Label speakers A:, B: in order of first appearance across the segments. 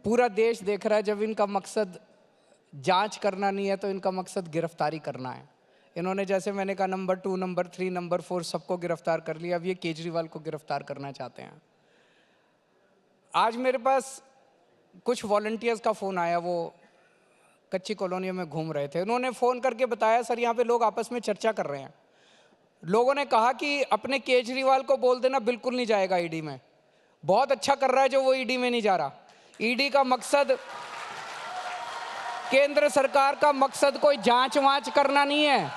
A: पूरा देश देख रहा है, जब इनका मकसद जांच करना नहीं है तो इनका मकसद गिरफ्तारी करना है। इन्होंने, जैसे मैंने कहा, नंबर 2, नंबर 3, नंबर 4 सबको गिरफ्तार कर लिया, अब ये केजरीवाल को गिरफ्तार करना चाहते हैं। आज मेरे पास कुछ वॉलंटियर्स का फ़ोन आया, वो कच्ची कॉलोनियों में घूम रहे थे। उन्होंने फ़ोन करके बताया, सर यहाँ पे लोग आपस में चर्चा कर रहे हैं। लोगों ने कहा कि अपने केजरीवाल को बोल देना बिल्कुल नहीं जाएगा ईडी में। बहुत अच्छा कर रहा है जो वो ईडी में नहीं जा रहा। ईडी का मकसद, केंद्र सरकार का मकसद कोई जांच वांच करना नहीं है।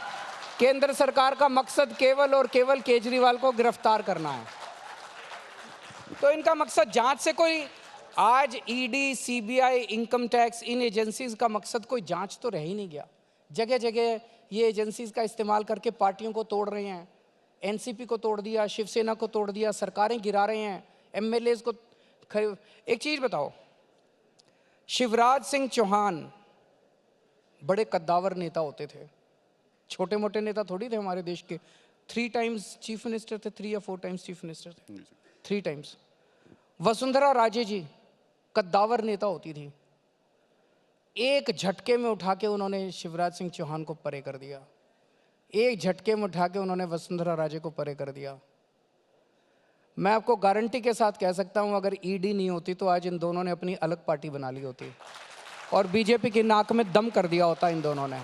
A: केंद्र सरकार का मकसद केवल और केवल केजरीवाल को गिरफ्तार करना है। तो इनका मकसद जांच से कोई, आज ईडी, सीबीआई, इनकम टैक्स, इन एजेंसीज का मकसद कोई जांच तो रह ही नहीं गया। जगह जगह ये एजेंसीज का इस्तेमाल करके पार्टियों को तोड़ रहे हैं। एनसीपी को तोड़ दिया, शिवसेना को तोड़ दिया, सरकारें गिरा रहे हैं, एमएलएज को। एक चीज बताओ, शिवराज सिंह चौहान बड़े कद्दावर नेता होते थे, छोटे मोटे नेता थोड़ी थे हमारे देश के। 3 टाइम्स चीफ मिनिस्टर थे, 3 या 4 टाइम्स चीफ मिनिस्टर थे, 3 टाइम्स। वसुंधरा राजे जी कद्दावर नेता होती थी, एक झटके में उठा के उन्होंने शिवराज सिंह चौहान को परे कर दिया। एक झटके में उठा के उन्होंने वसुंधरा राजे को परे कर दिया। मैं आपको गारंटी के साथ कह सकता हूं, अगर ईडी नहीं होती तो आज इन दोनों ने अपनी अलग पार्टी बना ली होती और बीजेपी की नाक में दम कर दिया होता इन दोनों ने।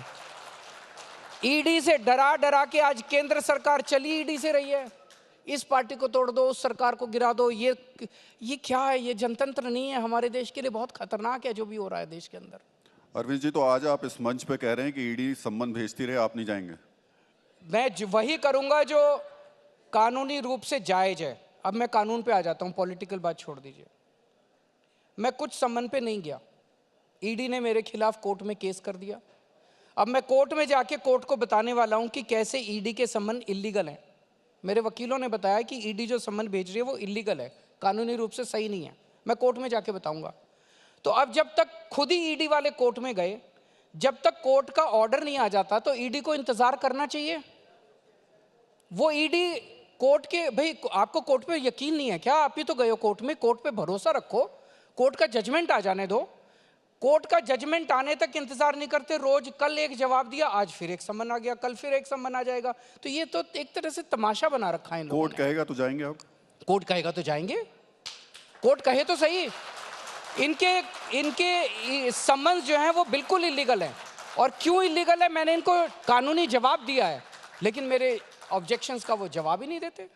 A: ईडी से डरा डरा के आज केंद्र सरकार चली ईडी से रही है। इस पार्टी को तोड़ दो, उस सरकार को गिरा दो। ये क्या है? ये जनतंत्र नहीं है। हमारे देश के लिए बहुत खतरनाक है जो भी हो रहा है देश के अंदर।
B: अरविंद जी, तो आज आप इस मंच पे कह रहे हैं कि ईडी सम्मन भेजती रहे, आप नहीं जाएंगे?
A: मैं वही करूंगा जो कानूनी रूप से जायज है। अब मैं कानून पे आ जाता हूं, पॉलिटिकल बात छोड़ दीजिए। मैं कुछ सम्मन पे नहीं गया। ईडी ने मेरे खिलाफ कोर्ट में केस कर दिया। अब मैं कोर्ट में जाके कोर्ट को बताने वाला हूं कि कैसे ईडी के सम्मन इलीगल हैं। मेरे वकीलों ने बताया कि ईडी जो सम्मन भेज रही है वो इलीगल है, कानूनी रूप से सही नहीं है। मैं कोर्ट में जाके बताऊंगा। तो अब जब तक खुद ही ईडी वाले कोर्ट में गए, जब तक कोर्ट का ऑर्डर नहीं आ जाता तो ईडी को इंतजार करना चाहिए। वो ईडी कोर्ट के, भाई आपको कोर्ट पे यकीन नहीं है क्या? आप ही तो गए हो कोर्ट में, कोर्ट पे भरोसा रखो, कोर्ट का जजमेंट आ जाने दो। कोर्ट का जजमेंट आने तक इंतजार नहीं करते। रोज कल एक जवाब दिया, आज फिर एक सम्मन आ गया, कल फिर एक सम्मन आ जाएगा। तो ये तो एक तरह से तमाशा बना रखा है।
B: कोर्ट कहेगा तो जाएंगे आप?
A: कोर्ट कहेगा तो जाएंगे। कोर्ट कहे तो सही। इनके सम्मन्स जो हैं वो बिल्कुल इलीगल है। और क्यों इलीगल है मैंने इनको कानूनी जवाब दिया है, लेकिन मेरे ऑब्जेक्शंस का वो जवाब ही नहीं देते।